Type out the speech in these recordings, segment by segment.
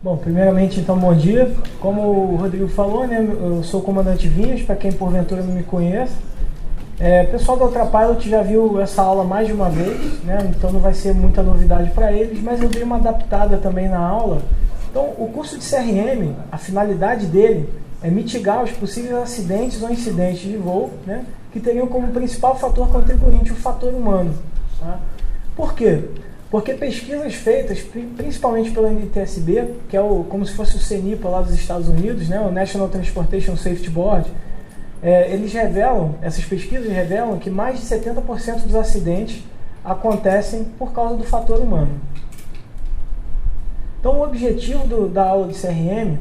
Bom, primeiramente, então, bom dia. Como o Rodrigo falou, né, eu sou o comandante Vinhas, para quem porventura não me conhece. O pessoal da Ultrapilot já viu essa aula mais de uma vez, né, então não vai ser muita novidade para eles, mas eu dei uma adaptada também na aula. Então, o curso de CRM, a finalidade dele é mitigar os possíveis acidentes ou incidentes de voo, né, que teriam como principal fator contribuinte o fator humano. Tá? Por quê? Porque pesquisas feitas, principalmente pela NTSB, que é como se fosse o CENIPA lá dos Estados Unidos, né, o National Transportation Safety Board, essas pesquisas revelam que mais de 70% dos acidentes acontecem por causa do fator humano. Então, o objetivo da aula de CRM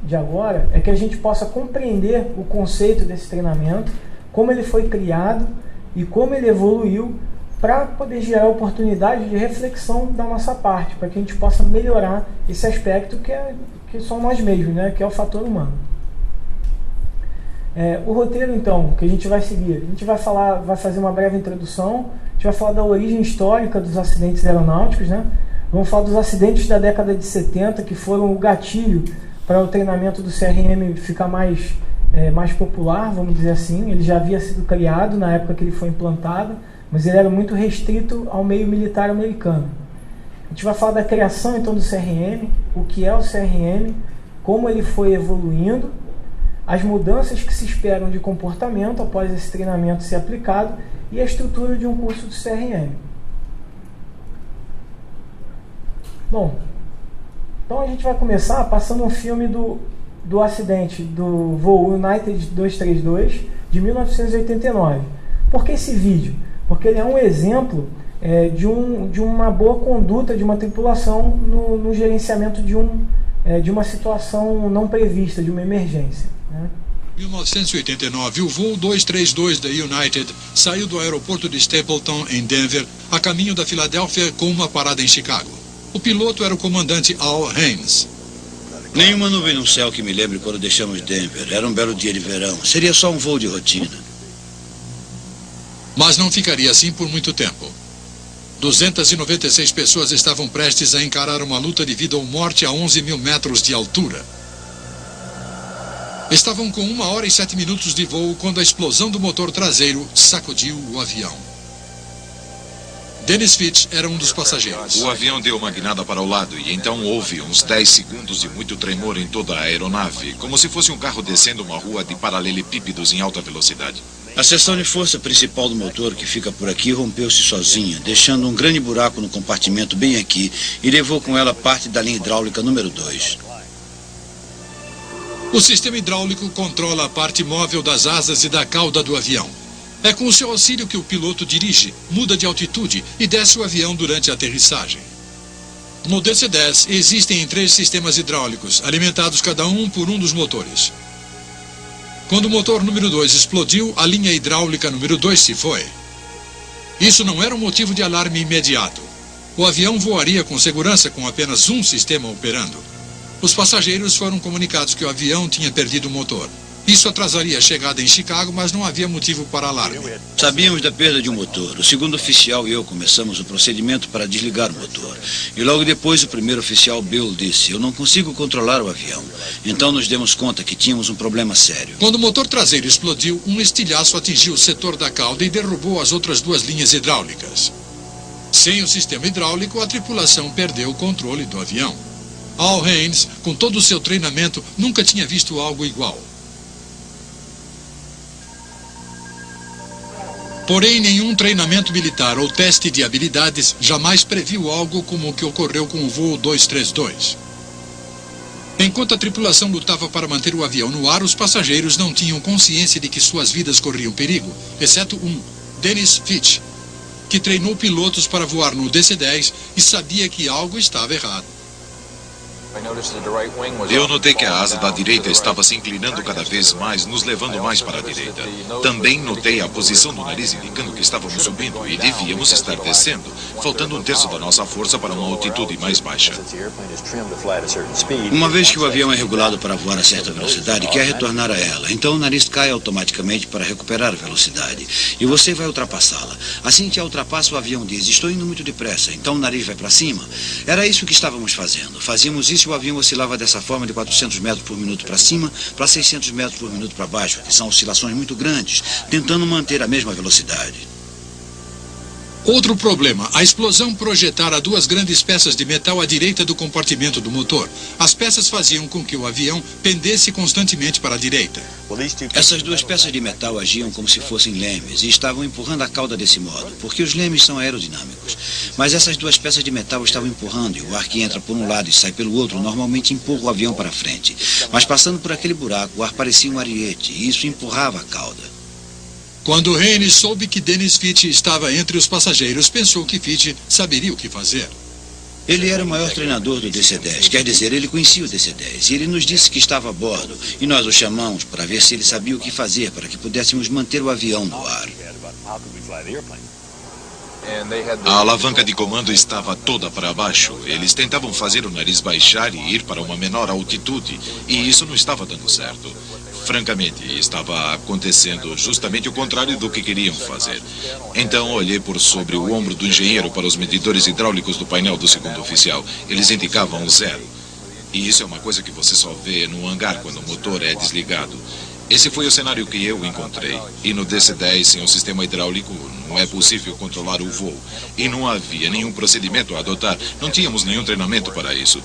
de agora é que a gente possa compreender o conceito desse treinamento, como ele foi criado e como ele evoluiu, para poder gerar oportunidade de reflexão da nossa parte, para que a gente possa melhorar esse aspecto que são nós mesmos, né, que é o fator humano. O roteiro, então, que a gente vai seguir, a gente vai fazer uma breve introdução, a gente vai falar da origem histórica dos acidentes aeronáuticos, né? Vamos falar dos acidentes da década de 70, que foram o gatilho para o treinamento do CRM ficar mais popular, vamos dizer assim. Ele já havia sido criado na época que ele foi implantado, mas ele era muito restrito ao meio militar americano. A gente vai falar da criação, então, do CRM, o que é o CRM, como ele foi evoluindo, as mudanças que se esperam de comportamento após esse treinamento ser aplicado e a estrutura de um curso de CRM. Bom, então a gente vai começar passando um filme do acidente do voo United 232 de 1989. Por que esse vídeo? Porque ele é um exemplo de uma boa conduta de uma tripulação no gerenciamento de uma situação não prevista, de uma emergência. Em 1989, o voo 232 da United saiu do aeroporto de Stapleton, em Denver, a caminho da Filadélfia com uma parada em Chicago. O piloto era o comandante Al Haynes. Nenhuma nuvem no céu que me lembre quando deixamos Denver. Era um belo dia de verão. Seria só um voo de rotina. Mas não ficaria assim por muito tempo. 296 pessoas estavam prestes a encarar uma luta de vida ou morte a 11 mil metros de altura. Estavam com 1 hora e 7 minutos de voo quando a explosão do motor traseiro sacudiu o avião. Dennis Fitch era um dos passageiros. O avião deu uma guinada para o lado e então houve uns 10 segundos de muito tremor em toda a aeronave, como se fosse um carro descendo uma rua de paralelepípedos em alta velocidade. A seção de força principal do motor, que fica por aqui, rompeu-se sozinha, deixando um grande buraco no compartimento bem aqui e levou com ela parte da linha hidráulica número 2. O sistema hidráulico controla a parte móvel das asas e da cauda do avião. É com o seu auxílio que o piloto dirige, muda de altitude e desce o avião durante a aterrissagem. No DC-10 existem 3 sistemas hidráulicos, alimentados cada um por um dos motores. Quando o motor número 2 explodiu, a linha hidráulica número 2 se foi. Isso não era um motivo de alarme imediato. O avião voaria com segurança com apenas um sistema operando. Os passageiros foram comunicados que o avião tinha perdido o motor. Isso atrasaria a chegada em Chicago, mas não havia motivo para alarme. Sabíamos da perda de um motor. O segundo oficial e eu começamos o procedimento para desligar o motor. E logo depois o primeiro oficial, Bill, disse: "Eu não consigo controlar o avião." Então nos demos conta que tínhamos um problema sério. Quando o motor traseiro explodiu, um estilhaço atingiu o setor da cauda e derrubou as outras 2 linhas hidráulicas. Sem o sistema hidráulico, a tripulação perdeu o controle do avião. Al Haynes, com todo o seu treinamento, nunca tinha visto algo igual. Porém, nenhum treinamento militar ou teste de habilidades jamais previu algo como o que ocorreu com o voo 232. Enquanto a tripulação lutava para manter o avião no ar, os passageiros não tinham consciência de que suas vidas corriam perigo, exceto um, Dennis Fitch, que treinou pilotos para voar no DC-10 e sabia que algo estava errado. Eu notei que a asa da direita estava se inclinando cada vez mais, nos levando mais para a direita. Também notei a posição do nariz indicando que estávamos subindo e devíamos estar descendo, faltando 1/3 da nossa força para uma altitude mais baixa. Uma vez que o avião é regulado para voar a certa velocidade, quer retornar a ela. Então o nariz cai automaticamente para recuperar a velocidade. E você vai ultrapassá-la. Assim que a ultrapassa, o avião diz: "Estou indo muito depressa." Então o nariz vai para cima. Era isso que estávamos fazendo. Fazíamos isso o avião oscilava dessa forma de 400 metros por minuto para cima para 600 metros por minuto para baixo, que são oscilações muito grandes, tentando manter a mesma velocidade. Outro problema, a explosão projetara duas grandes peças de metal à direita do compartimento do motor. As peças faziam com que o avião pendesse constantemente para a direita. Essas duas peças de metal agiam como se fossem lemes e estavam empurrando a cauda desse modo, porque os lemes são aerodinâmicos. Mas essas duas peças de metal estavam empurrando e o ar que entra por um lado e sai pelo outro normalmente empurra o avião para frente. Mas passando por aquele buraco, o ar parecia um ariete e isso empurrava a cauda. Quando Haynes soube que Dennis Fitch estava entre os passageiros, pensou que Fitch saberia o que fazer. Ele era o maior treinador do DC-10, quer dizer, ele conhecia o DC-10 e ele nos disse que estava a bordo e nós o chamamos para ver se ele sabia o que fazer para que pudéssemos manter o avião no ar. A alavanca de comando estava toda para baixo. Eles tentavam fazer o nariz baixar e ir para uma menor altitude, e isso não estava dando certo. Francamente, estava acontecendo justamente o contrário do que queriam fazer. Então, olhei por sobre o ombro do engenheiro para os medidores hidráulicos do painel do segundo oficial. Eles indicavam 0. E isso é uma coisa que você só vê no hangar quando o motor é desligado. Esse foi o cenário que eu encontrei. E no DC-10, sem o sistema hidráulico, não é possível controlar o voo. E não havia nenhum procedimento a adotar. Não tínhamos nenhum treinamento para isso.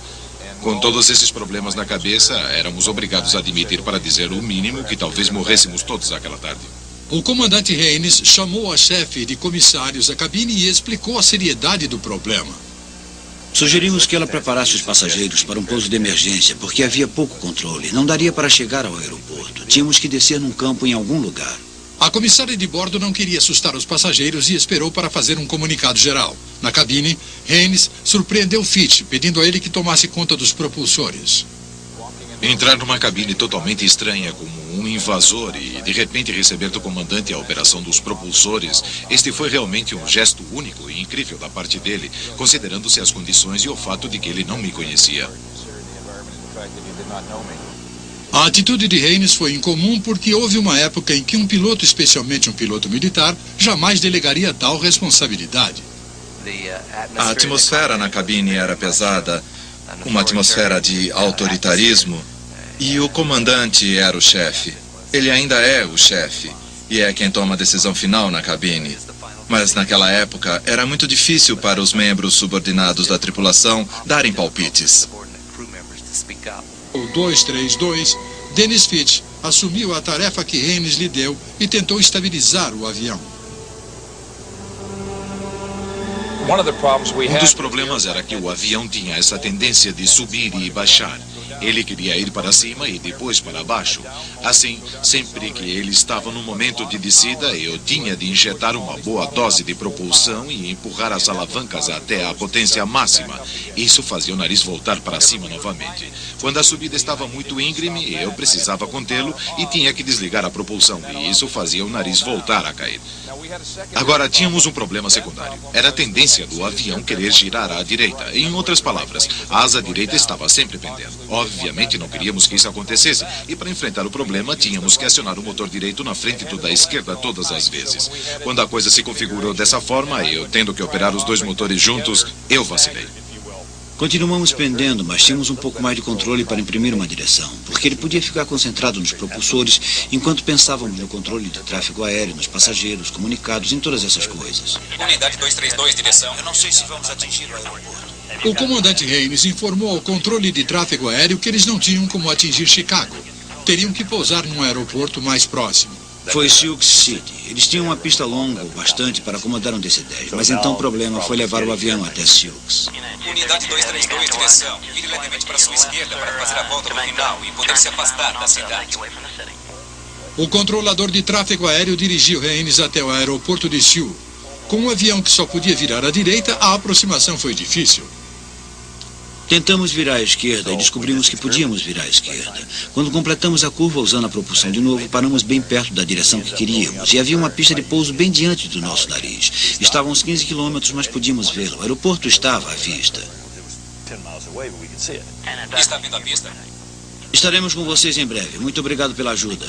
Com todos esses problemas na cabeça, éramos obrigados a admitir, para dizer o mínimo, que talvez morrêssemos todos aquela tarde. O comandante Haynes chamou a chefe de comissários à cabine e explicou a seriedade do problema. Sugerimos que ela preparasse os passageiros para um pouso de emergência, porque havia pouco controle. Não daria para chegar ao aeroporto. Tínhamos que descer num campo em algum lugar. A comissária de bordo não queria assustar os passageiros e esperou para fazer um comunicado geral. Na cabine, Haynes surpreendeu Fitch, pedindo a ele que tomasse conta dos propulsores. Entrar numa cabine totalmente estranha, como um invasor, e de repente receber do comandante a operação dos propulsores, este foi realmente um gesto único e incrível da parte dele, considerando-se as condições e o fato de que ele não me conhecia. A atitude de Haynes foi incomum porque houve uma época em que um piloto, especialmente um piloto militar, jamais delegaria tal responsabilidade. A atmosfera na cabine era pesada, uma atmosfera de autoritarismo, e o comandante era o chefe. Ele ainda é o chefe, e é quem toma a decisão final na cabine. Mas naquela época era muito difícil para os membros subordinados da tripulação darem palpites. O 232, Dennis Fitch assumiu a tarefa que Haynes lhe deu e tentou estabilizar o avião. Um dos problemas era que o avião tinha essa tendência de subir e baixar. Ele queria ir para cima e depois para baixo. Assim, sempre que ele estava no momento de descida, eu tinha de injetar uma boa dose de propulsão e empurrar as alavancas até a potência máxima. Isso fazia o nariz voltar para cima novamente. Quando a subida estava muito íngreme, eu precisava contê-lo e tinha que desligar a propulsão. E isso fazia o nariz voltar a cair. Agora, tínhamos um problema secundário. Era a tendência do avião querer girar à direita. Em outras palavras, a asa direita estava sempre pendendo. Obviamente, não queríamos que isso acontecesse. E para enfrentar o problema, tínhamos que acionar o motor direito na frente do da esquerda todas as vezes. Quando a coisa se configurou dessa forma, eu tendo que operar os dois motores juntos, eu vacilei. Continuamos pendendo, mas tínhamos um pouco mais de controle para imprimir uma direção, porque ele podia ficar concentrado nos propulsores enquanto pensávamos no controle de tráfego aéreo, nos passageiros, comunicados, em todas essas coisas. Unidade 232, direção. Eu não sei se vamos atingir o aeroporto. O comandante Haynes informou ao controle de tráfego aéreo que eles não tinham como atingir Chicago. Teriam que pousar num aeroporto mais próximo. Foi Sioux City. Eles tinham uma pista longa o bastante para acomodar um DC-10, mas então o problema foi levar o avião até Sioux. Unidade 232, direção. Vire levemente para sua esquerda para fazer a volta no final e poder se afastar da cidade. O controlador de tráfego aéreo dirigiu Haynes até o aeroporto de Sioux. Com um avião que só podia virar à direita, a aproximação foi difícil. Tentamos virar à esquerda e descobrimos que podíamos virar à esquerda. Quando completamos a curva usando a propulsão de novo, paramos bem perto da direção que queríamos. E havia uma pista de pouso bem diante do nosso nariz. Estava a uns 15 quilômetros, mas podíamos vê-lo. O aeroporto estava à vista. Está vindo a pista? Estaremos com vocês em breve. Muito obrigado pela ajuda.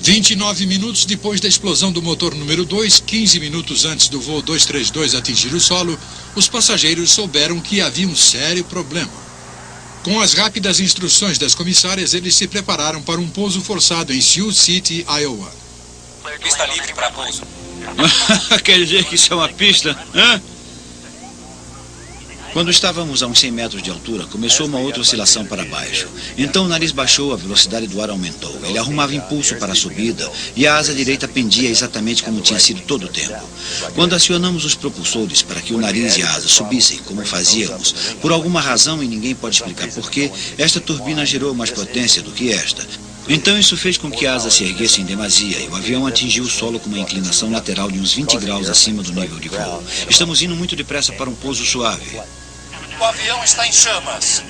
29 minutos depois da explosão do motor número 2, 15 minutos antes do voo 232 atingir o solo, os passageiros souberam que havia um sério problema. Com as rápidas instruções das comissárias, eles se prepararam para um pouso forçado em Sioux City, Iowa. Pista livre para pouso. Quer dizer que isso é uma pista? Hã? Quando estávamos a uns 100 metros de altura, começou uma outra oscilação para baixo. Então o nariz baixou, a velocidade do ar aumentou. Ele arrumava impulso para a subida e a asa direita pendia exatamente como tinha sido todo o tempo. Quando acionamos os propulsores para que o nariz e a asa subissem, como fazíamos, por alguma razão, e ninguém pode explicar porquê, esta turbina gerou mais potência do que esta. Então isso fez com que a asa se erguesse em demasia e o avião atingiu o solo com uma inclinação lateral de uns 20 graus acima do nível de voo. Estamos indo muito depressa para um pouso suave. O avião está em chamas.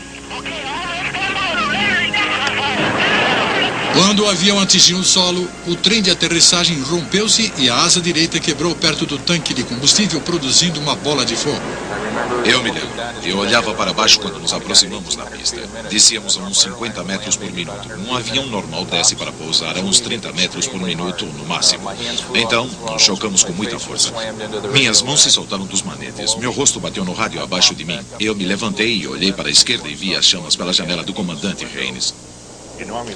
Quando o avião atingiu o solo, o trem de aterrissagem rompeu-se e a asa direita quebrou perto do tanque de combustível, produzindo uma bola de fogo. Eu me lembro. Eu olhava para baixo quando nos aproximamos da pista. Descíamos a uns 50 metros por minuto. Um avião normal desce para pousar a uns 30 metros por minuto no máximo. Então, nos chocamos com muita força. Minhas mãos se soltaram dos manetes. Meu rosto bateu no rádio abaixo de mim. Eu me levantei e olhei para a esquerda e vi as chamas pela janela do comandante Haynes.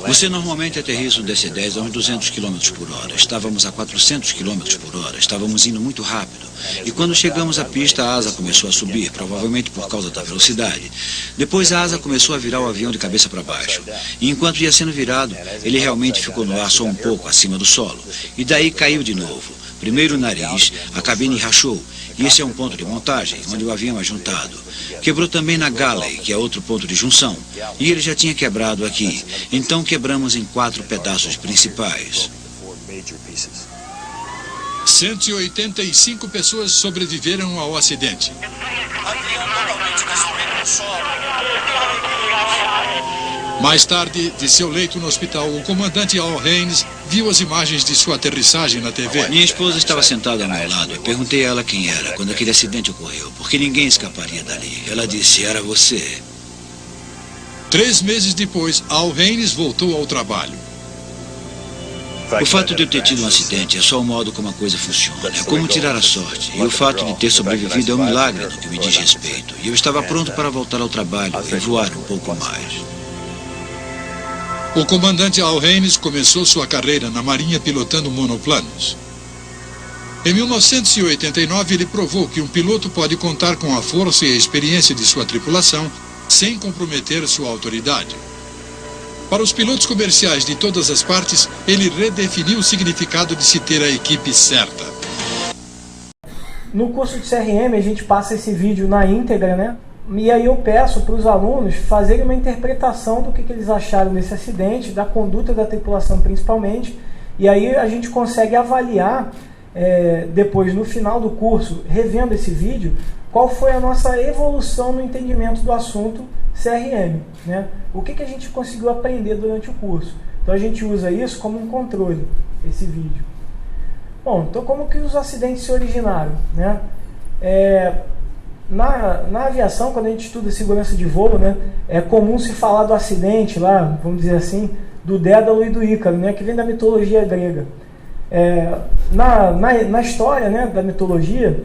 Você normalmente aterriza um DC-10 a uns 200 km por hora. Estávamos a 400 km por hora. Estávamos indo muito rápido. E quando chegamos à pista, a asa começou a subir, provavelmente por causa da velocidade. Depois a asa começou a virar o avião de cabeça para baixo. E enquanto ia sendo virado, ele realmente ficou no ar só um pouco acima do solo. E daí caiu de novo. Primeiro o nariz, a cabine rachou. E esse é um ponto de montagem, onde o avião é juntado. Quebrou também na galley, que é outro ponto de junção. E ele já tinha quebrado aqui. Então quebramos em 4 pedaços principais. 185 pessoas sobreviveram ao acidente. Avião totalmente destruído no solo. Mais tarde, de seu leito no hospital, o comandante Al Haynes viu as imagens de sua aterrissagem na TV. Minha esposa estava sentada ao meu lado e perguntei a ela quem era quando aquele acidente ocorreu, porque ninguém escaparia dali. Ela disse, era você. 3 meses depois, Al Haynes voltou ao trabalho. O fato de eu ter tido um acidente é só o modo como a coisa funciona. É como tirar a sorte. E o fato de ter sobrevivido é um milagre no que me diz respeito. E eu estava pronto para voltar ao trabalho e voar um pouco mais. O comandante Al Haynes começou sua carreira na Marinha pilotando monoplanos. Em 1989, ele provou que um piloto pode contar com a força e a experiência de sua tripulação sem comprometer sua autoridade. Para os pilotos comerciais de todas as partes, ele redefiniu o significado de se ter a equipe certa. No curso de CRM, a gente passa esse vídeo na íntegra, né? E aí eu peço para os alunos fazerem uma interpretação do que eles acharam desse acidente, da conduta da tripulação principalmente, e aí a gente consegue avaliar, depois no final do curso, revendo esse vídeo, qual foi a nossa evolução no entendimento do assunto CRM, né? O que a gente conseguiu aprender durante o curso. Então a gente usa isso como um controle, esse vídeo. Bom, então como que os acidentes se originaram, né? Na aviação, quando a gente estuda segurança de voo, né, é comum se falar do acidente lá, vamos dizer assim, do Dédalo e do Ícaro, né, que vem da mitologia grega. Na história, né, da mitologia,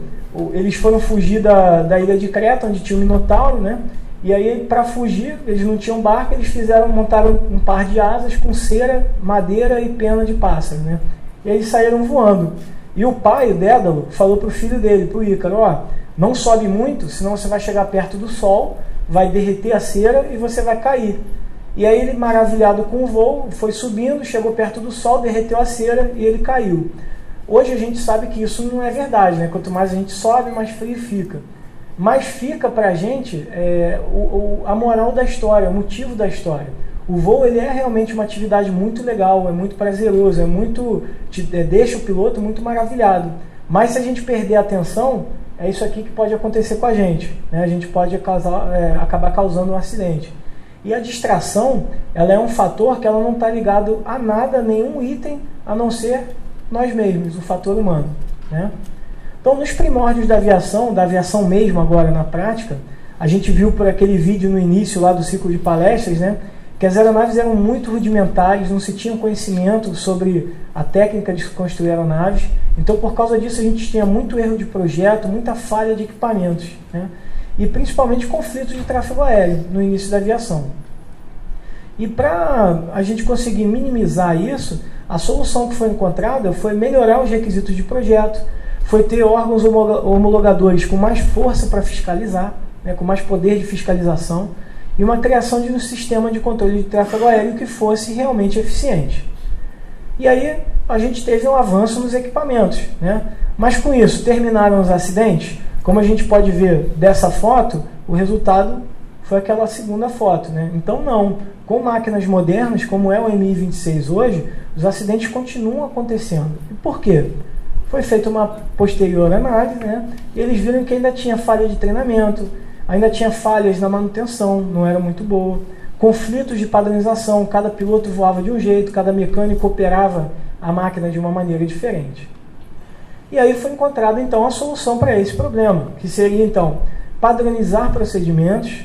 eles foram fugir da ilha de Creta, onde tinha o Minotauro, né, e aí para fugir, eles não tinham barco, eles montaram um par de asas com cera, madeira e pena de pássaro, né, e aí eles saíram voando. E o pai, o Dédalo, falou para o filho dele, para o Ícaro, não sobe muito, senão você vai chegar perto do sol, vai derreter a cera e você vai cair. E aí ele, maravilhado com o voo, foi subindo, chegou perto do sol, derreteu a cera e ele caiu. Hoje a gente sabe que isso não é verdade, né? Quanto mais a gente sobe, mais frio fica. Mas fica pra gente a moral da história, o motivo da história. O voo ele é realmente uma atividade muito legal, é muito prazeroso, deixa o piloto muito maravilhado. Mas se a gente perder a atenção, é isso aqui que pode acontecer com a gente, né? A gente pode acabar causando um acidente. E a distração, ela é um fator que ela não está ligado a nada, nenhum item, a não ser nós mesmos, o fator humano, né? Então, nos primórdios da aviação mesmo agora na prática, a gente viu por aquele vídeo no início lá do ciclo de palestras, né, que as aeronaves eram muito rudimentares, não se tinha conhecimento sobre a técnica de construir aeronaves. Então, por causa disso, a gente tinha muito erro de projeto, muita falha de equipamentos, né? e principalmente conflitos de tráfego aéreo no início da aviação. E para a gente conseguir minimizar isso, a solução que foi encontrada foi melhorar os requisitos de projeto, foi ter órgãos homologadores com mais força para fiscalizar, né, com mais poder de fiscalização, e uma criação de um sistema de controle de tráfego aéreo que fosse realmente eficiente. E aí a gente teve um avanço nos equipamentos, né? Mas com isso terminaram os acidentes. Como a gente pode ver dessa foto, o resultado foi aquela segunda foto, né? Então não, com máquinas modernas como é o Mi-26 hoje, os acidentes continuam acontecendo. E por quê? Foi feita uma posterior análise, né? E eles viram que ainda tinha falha de treinamento, ainda tinha falhas na manutenção, não era muito boa, conflitos de padronização, cada piloto voava de um jeito, cada mecânico operava a máquina de uma maneira diferente. E aí foi encontrada então a solução para esse problema, que seria então padronizar procedimentos,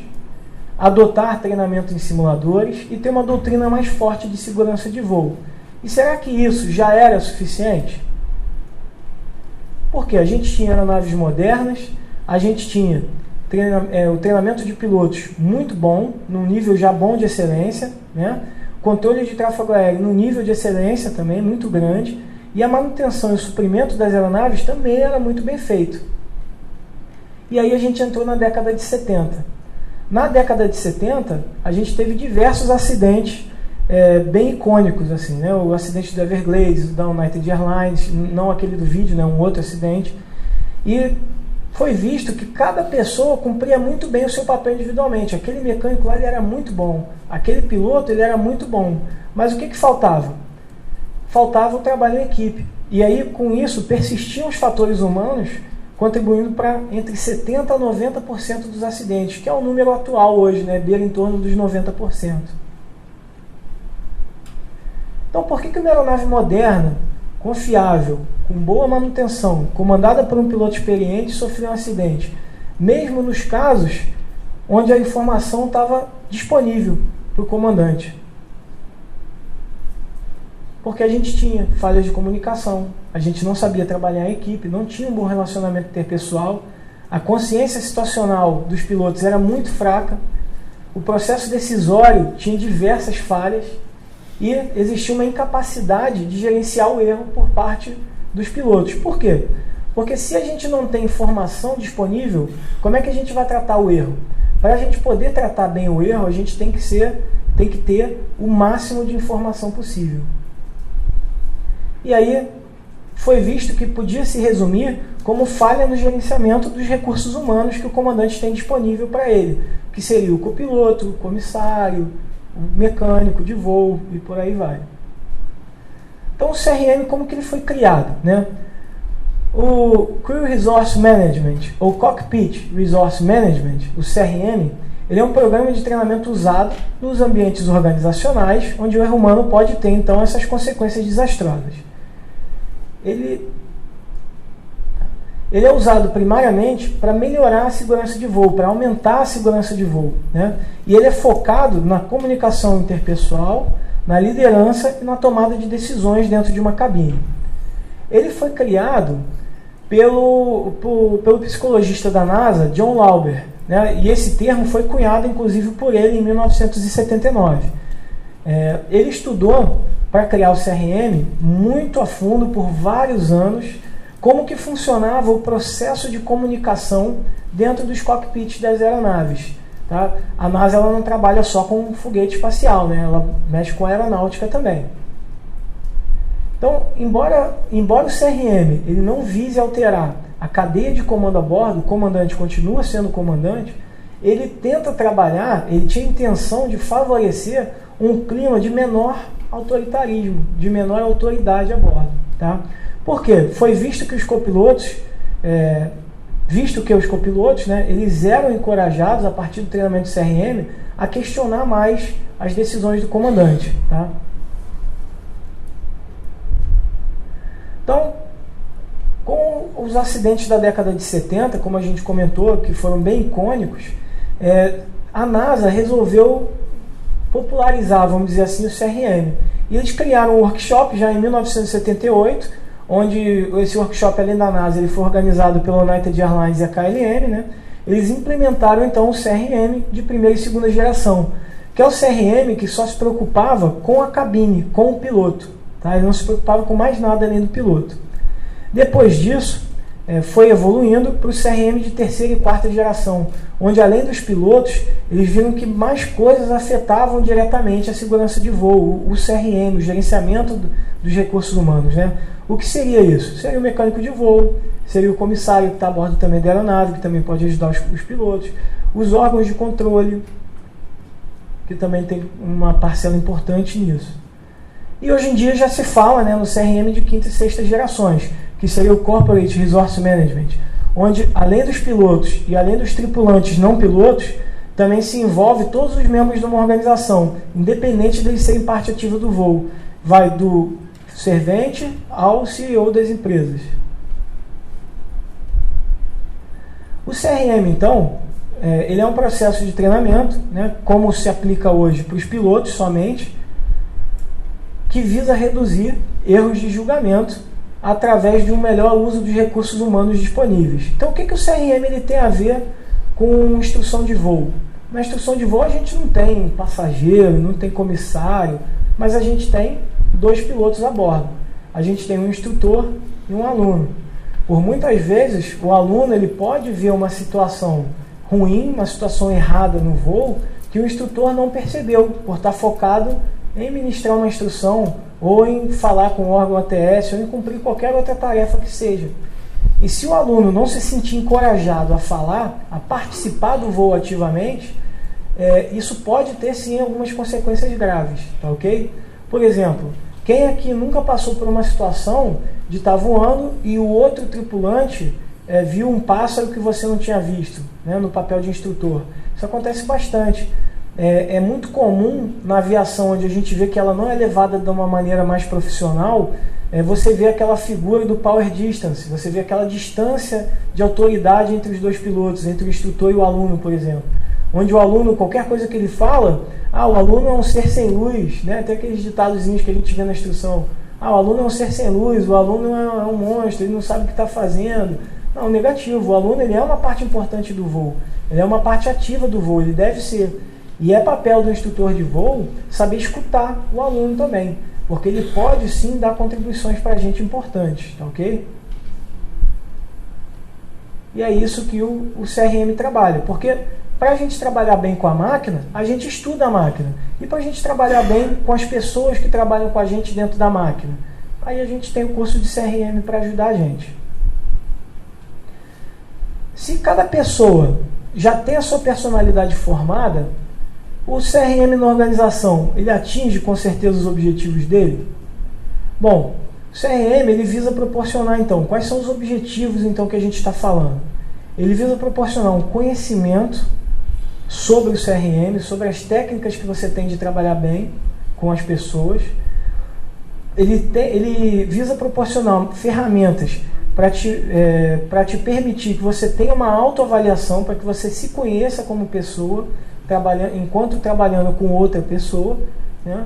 adotar treinamento em simuladores e ter uma doutrina mais forte de segurança de voo. E será que isso já era suficiente? Porque a gente tinha aeronaves modernas, a gente tinha o treinamento de pilotos muito bom, num nível já bom de excelência, né? Controle de tráfego aéreo num nível de excelência também muito grande, e a manutenção e o suprimento das aeronaves também era muito bem feito. E aí a gente entrou na década de 70. Na década de 70, a gente teve diversos acidentes bem icônicos, assim, né? O acidente do Everglades, da United Airlines, não aquele do vídeo, né? Um outro acidente. E foi visto que cada pessoa cumpria muito bem o seu papel individualmente. Aquele mecânico lá ele era muito bom, aquele piloto ele era muito bom. Mas o que faltava? Faltava o trabalho em equipe. E aí, com isso, persistiam os fatores humanos, contribuindo para entre 70% a 90% dos acidentes, que é o número atual hoje, né? Beira em torno dos 90%. Então, por que uma aeronave moderna, confiável, com boa manutenção, comandada por um piloto experiente, sofreu um acidente? Mesmo nos casos onde a informação estava disponível para o comandante. Porque a gente tinha falhas de comunicação, a gente não sabia trabalhar em equipe, não tinha um bom relacionamento interpessoal, a consciência situacional dos pilotos era muito fraca, o processo decisório tinha diversas falhas e existia uma incapacidade de gerenciar o erro por parte dos pilotos. Por quê? Porque se a gente não tem informação disponível, como é que a gente vai tratar o erro? Para a gente poder tratar bem o erro, a gente tem que ter o máximo de informação possível. E aí foi visto que podia se resumir como falha no gerenciamento dos recursos humanos que o comandante tem disponível para ele, que seria o copiloto, o comissário, o mecânico de voo e por aí vai. Então o CRM, como que ele foi criado, né? O Crew Resource Management, ou Cockpit Resource Management, o CRM, ele é um programa de treinamento usado nos ambientes organizacionais, onde o erro humano pode ter então essas consequências desastrosas. Ele é usado primariamente para melhorar a segurança de voo, para aumentar a segurança de voo, né? E ele é focado na comunicação interpessoal, na liderança e na tomada de decisões dentro de uma cabine. Ele foi criado pelo psicologista da NASA, John Lauber, né? E esse termo foi cunhado inclusive por ele em 1979. Ele estudou para criar o CRM muito a fundo por vários anos como que funcionava o processo de comunicação dentro dos cockpits das aeronaves. Tá? A NASA ela não trabalha só com foguete espacial, né? Ela mexe com a aeronáutica também. Então, embora o CRM ele não vise alterar a cadeia de comando a bordo, o comandante continua sendo comandante, ele tenta trabalhar, ele tinha a intenção de favorecer um clima de menor autoritarismo, de menor autoridade a bordo. Tá? Por quê? Foi visto que os copilotos, né, eles eram encorajados, a partir do treinamento do CRM, a questionar mais as decisões do comandante. Tá? Então, com os acidentes da década de 70, como a gente comentou, que foram bem icônicos, a NASA resolveu popularizar, vamos dizer assim, o CRM. E eles criaram um workshop já em 1978, onde esse workshop, além da NASA, ele foi organizado pela United Airlines e a KLM, né? eles implementaram então o CRM de primeira e segunda geração, que é o CRM que só se preocupava com a cabine, com o piloto. Tá? Ele não se preocupava com mais nada além do piloto. Depois disso, foi evoluindo para o CRM de terceira e quarta geração, onde além dos pilotos, eles viram que mais coisas afetavam diretamente a segurança de voo, o CRM, o gerenciamento dos recursos humanos. Né? O que seria isso? Seria o mecânico de voo, seria o comissário que está a bordo também da aeronave, que também pode ajudar os pilotos, os órgãos de controle, que também tem uma parcela importante nisso. E hoje em dia já se fala, né, no CRM de quinta e sexta gerações, que seria o Corporate Resource Management, onde além dos pilotos e além dos tripulantes não pilotos, também se envolve todos os membros de uma organização, independente de eles serem parte ativa do voo. Vai do servente ao CEO das empresas. O CRM, então, ele é um processo de treinamento, né, como se aplica hoje para os pilotos somente, que visa reduzir erros de julgamento através de um melhor uso dos recursos humanos disponíveis. Então, o que o CRM ele tem a ver com instrução de voo? Na instrução de voo a gente não tem passageiro, não tem comissário, mas a gente tem 2 pilotos a bordo. A gente tem um instrutor e um aluno. Por muitas vezes, o aluno ele pode ver uma situação ruim, uma situação errada no voo, que o instrutor não percebeu, por estar focado em ministrar uma instrução, ou em falar com o órgão ATS, ou em cumprir qualquer outra tarefa que seja. E se o aluno não se sentir encorajado a falar, a participar do voo ativamente, isso pode ter sim algumas consequências graves, tá ok? Por exemplo, quem aqui nunca passou por uma situação de estar voando e o outro tripulante viu um pássaro que você não tinha visto, né, no papel de instrutor? Isso acontece bastante. É muito comum na aviação, onde a gente vê que ela não é levada de uma maneira mais profissional, você vê aquela figura do power distance, você vê aquela distância de autoridade entre os 2 pilotos, entre o instrutor e o aluno, por exemplo. Onde o aluno, qualquer coisa que ele fala, o aluno é um ser sem luz, né? Tem aqueles ditadozinhos que a gente vê na instrução. O aluno é um ser sem luz, o aluno é um monstro, ele não sabe o que está fazendo. Não, negativo, o aluno ele é uma parte importante do voo, ele é uma parte ativa do voo, ele deve ser. E é papel do instrutor de voo saber escutar o aluno também, porque ele pode sim dar contribuições para a gente importantes, tá ok? E é isso que o CRM trabalha, porque para a gente trabalhar bem com a máquina, a gente estuda a máquina. E para a gente trabalhar bem com as pessoas que trabalham com a gente dentro da máquina, aí a gente tem o curso de CRM para ajudar a gente. Se cada pessoa já tem a sua personalidade formada, o CRM na organização, ele atinge com certeza os objetivos dele? Bom, o CRM ele visa proporcionar então, quais são os objetivos então que a gente está falando? Ele visa proporcionar um conhecimento sobre o CRM, sobre as técnicas que você tem de trabalhar bem com as pessoas. Ele visa proporcionar ferramentas para te permitir que você tenha uma autoavaliação, para que você se conheça como pessoa, enquanto trabalhando com outra pessoa, né,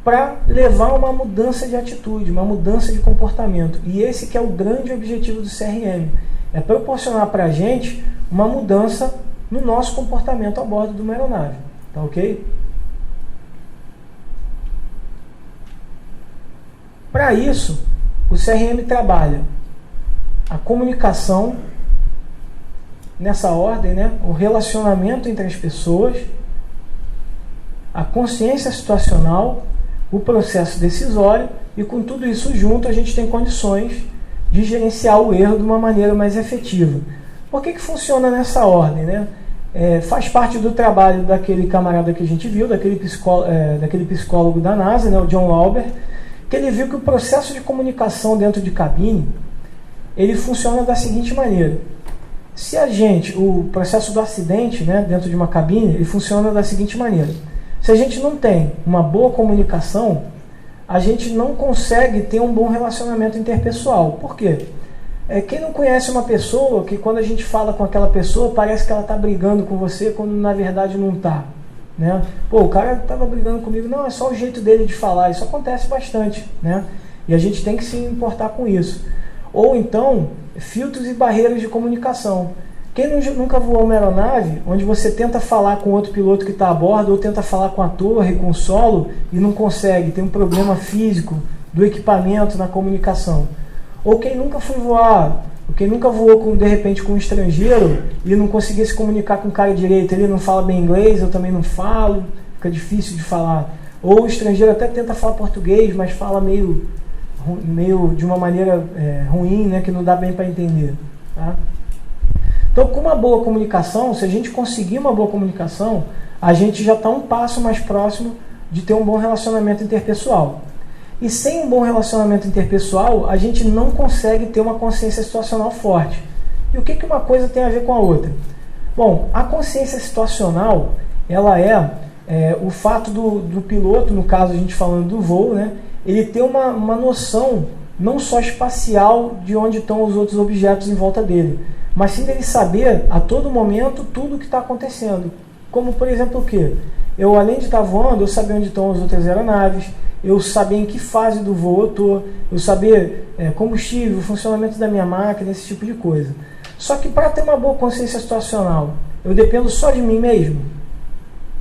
para levar uma mudança de atitude, uma mudança de comportamento. E esse que é o grande objetivo do CRM, é proporcionar para a gente uma mudança no nosso comportamento a bordo de uma aeronave, tá ok? Para isso, o CRM trabalha a comunicação, nessa ordem, né? O relacionamento entre as pessoas, a consciência situacional, o processo decisório, e com tudo isso junto a gente tem condições de gerenciar o erro de uma maneira mais efetiva. Por que funciona nessa ordem, né? Faz parte do trabalho daquele camarada que a gente viu, daquele psicólogo da NASA, né, o John Lauber, que ele viu que o processo de comunicação dentro de cabine, ele funciona da seguinte maneira. O processo do acidente, né, dentro de uma cabine, ele funciona da seguinte maneira. Se a gente não tem uma boa comunicação, a gente não consegue ter um bom relacionamento interpessoal. Por quê? Quem não conhece uma pessoa, que quando a gente fala com aquela pessoa, parece que ela está brigando com você, quando na verdade não está. Né? Pô, o cara estava brigando comigo. Não, é só o jeito dele de falar. Isso acontece bastante. Né? E a gente tem que se importar com isso. Ou então, filtros e barreiras de comunicação. Quem nunca voou uma aeronave onde você tenta falar com outro piloto que está a bordo ou tenta falar com a torre, com o solo e não consegue, tem um problema físico do equipamento na comunicação? Ou quem nunca foi voar, quem nunca voou de repente com um estrangeiro e não conseguia se comunicar com o cara direito, ele não fala bem inglês, eu também não falo, fica difícil de falar. Ou o estrangeiro até tenta falar português, mas fala meio de uma maneira ruim, né, que não dá bem para entender. Tá? Então, com uma boa comunicação, se a gente conseguir uma boa comunicação, a gente já está um passo mais próximo de ter um bom relacionamento interpessoal. E sem um bom relacionamento interpessoal, a gente não consegue ter uma consciência situacional forte. E o que uma coisa tem a ver com a outra? Bom, a consciência situacional, ela o fato do piloto, no caso a gente falando do voo, né, ele ter uma noção não só espacial de onde estão os outros objetos em volta dele, mas sim dele saber a todo momento tudo o que está acontecendo. Como, por exemplo, o quê? Eu, além de estar voando, eu saber onde estão as outras aeronaves, eu saber em que fase do voo eu estou, eu saber combustível, funcionamento da minha máquina, esse tipo de coisa. Só que para ter uma boa consciência situacional, eu dependo só de mim mesmo?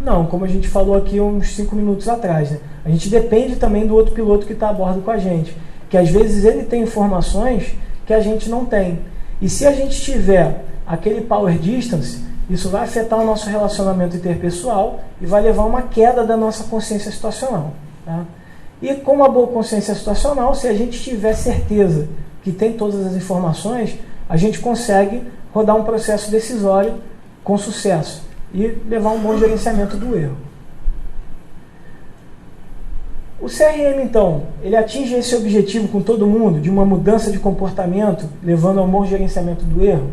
Não, como a gente falou aqui uns 5 minutos atrás, né? A gente depende também do outro piloto que está a bordo com a gente, que às vezes ele tem informações que a gente não tem. E se a gente tiver aquele power distance, isso vai afetar o nosso relacionamento interpessoal e vai levar a uma queda da nossa consciência situacional. Tá? E com uma boa consciência situacional, se a gente tiver certeza que tem todas as informações, a gente consegue rodar um processo decisório com sucesso e levar um bom gerenciamento do erro. O CRM, então, ele atinge esse objetivo com todo mundo, de uma mudança de comportamento, levando a um bom gerenciamento do erro?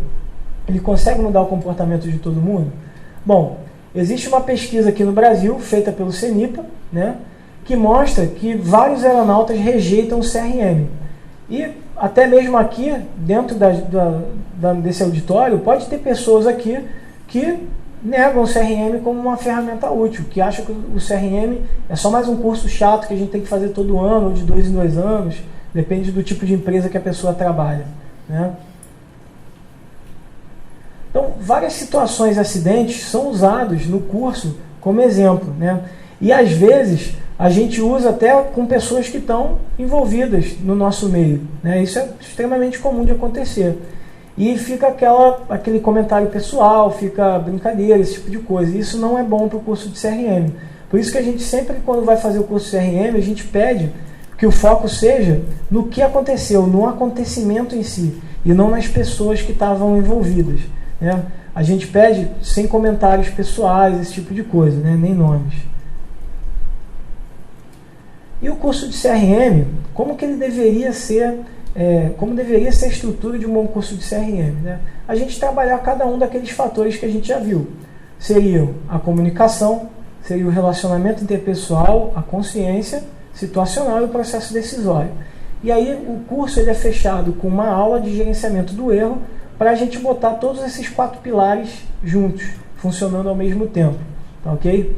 Ele consegue mudar o comportamento de todo mundo? Bom, existe uma pesquisa aqui no Brasil, feita pelo CENIPA, né, que mostra que vários aeronautas rejeitam o CRM. E até mesmo aqui, dentro desse auditório, pode ter pessoas aqui que negam o CRM como uma ferramenta útil, que acham que o CRM é só mais um curso chato que a gente tem que fazer todo ano, ou de 2 em 2 anos, depende do tipo de empresa que a pessoa trabalha. Né? Então, várias situações e acidentes são usados no curso como exemplo. Né? E às vezes a gente usa até com pessoas que estão envolvidas no nosso meio. Né? Isso é extremamente comum de acontecer. E fica aquele comentário pessoal, fica brincadeira, esse tipo de coisa. Isso não é bom para o curso de CRM. Por isso que a gente sempre, quando vai fazer o curso de CRM, a gente pede que o foco seja no que aconteceu, no acontecimento em si, e não nas pessoas que estavam envolvidas. Né? A gente pede sem comentários pessoais, esse tipo de coisa, né? Nem nomes. E o curso de CRM, como que ele deveria ser... como deveria ser a estrutura de um bom curso de CRM, né? A gente trabalhar cada um daqueles fatores que a gente já viu. Seriam a comunicação, seria o relacionamento interpessoal, a consciência situacional e o processo decisório. E aí o curso ele é fechado com uma aula de gerenciamento do erro para a gente botar todos esses 4 pilares juntos, funcionando ao mesmo tempo. Tá, ok?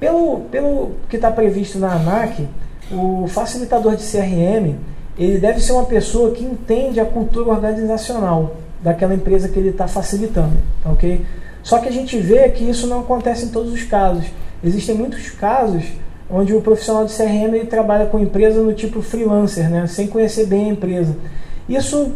Pelo que está previsto na ANAC, o facilitador de CRM ele deve ser uma pessoa que entende a cultura organizacional daquela empresa que ele está facilitando, tá, ok? Só que a gente vê que isso não acontece em todos os casos. Existem muitos casos onde o profissional de CRM ele trabalha com empresa no tipo freelancer, né, sem conhecer bem a empresa. Isso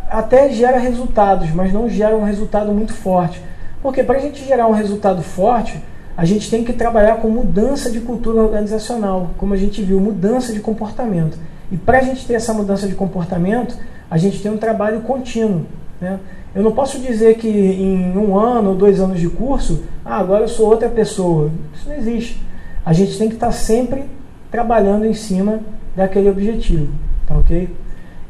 até gera resultados, mas não gera um resultado muito forte. Porque para a gente gerar um resultado forte, a gente tem que trabalhar com mudança de cultura organizacional, como a gente viu, mudança de comportamento. E para a gente ter essa mudança de comportamento, a gente tem um trabalho contínuo. Né? Eu não posso dizer que em 1 ano ou 2 anos de curso, agora eu sou outra pessoa. Isso não existe. A gente tem que estar sempre trabalhando em cima daquele objetivo. Tá, ok?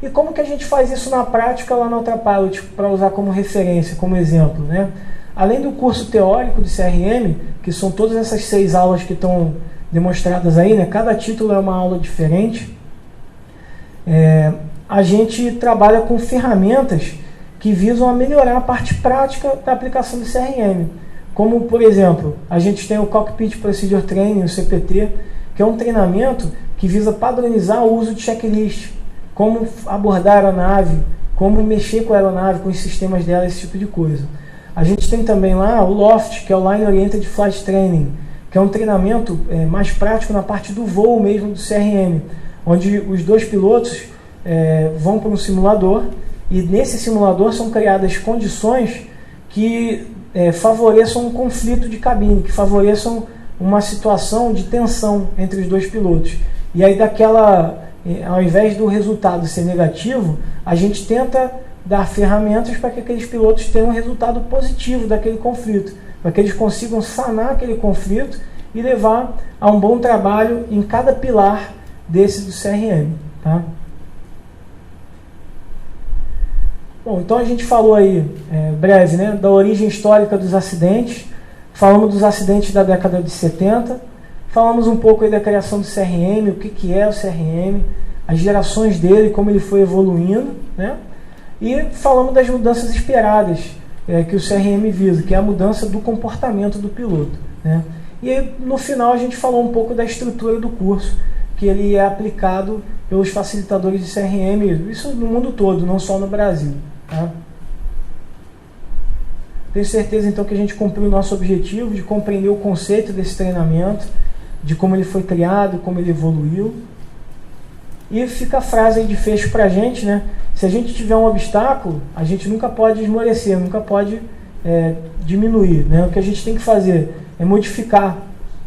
E como que a gente faz isso na prática lá na Ultrapilot, para usar como referência, como exemplo? Né? Além do curso teórico de CRM, que são todas essas 6 aulas que estão demonstradas aí, né? Cada título é uma aula diferente. A gente trabalha com ferramentas que visam a melhorar a parte prática da aplicação do CRM. Como, por exemplo, a gente tem o Cockpit Procedure Training, o CPT, que é um treinamento que visa padronizar o uso de checklist, como abordar a nave, como mexer com a aeronave, com os sistemas dela, esse tipo de coisa. A gente tem também lá o LOFT, que é o Line Oriented Flight Training, que é um treinamento mais prático na parte do voo mesmo do CRM, onde os dois pilotos vão para um simulador, e nesse simulador são criadas condições que favoreçam um conflito de cabine, que favoreçam uma situação de tensão entre os dois pilotos. E aí ao invés do resultado ser negativo, a gente tenta dar ferramentas para que aqueles pilotos tenham um resultado positivo daquele conflito, para que eles consigam sanar aquele conflito e levar a um bom trabalho em cada pilar desse do CRM. Tá? Bom, então a gente falou aí, breve, né, da origem histórica dos acidentes, falamos dos acidentes da década de 70, falamos um pouco aí da criação do CRM, o que é o CRM, as gerações dele, como ele foi evoluindo, né? E falamos das mudanças esperadas que o CRM visa, que é a mudança do comportamento do piloto, né? E aí, no final a gente falou um pouco da estrutura do curso, que ele é aplicado pelos facilitadores de CRM, isso no mundo todo, não só no Brasil. Tá? Tenho certeza então que a gente cumpriu o nosso objetivo de compreender o conceito desse treinamento, de como ele foi criado, como ele evoluiu. E fica a frase aí de fecho para a gente, né? Se a gente tiver um obstáculo, a gente nunca pode esmorecer, nunca pode diminuir, né? O que a gente tem que fazer é modificar,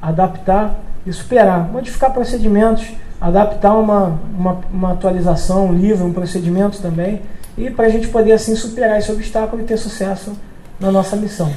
adaptar e superar. Modificar procedimentos, adaptar uma atualização, um livro, um procedimento também, e para a gente poder assim superar esse obstáculo e ter sucesso na nossa missão.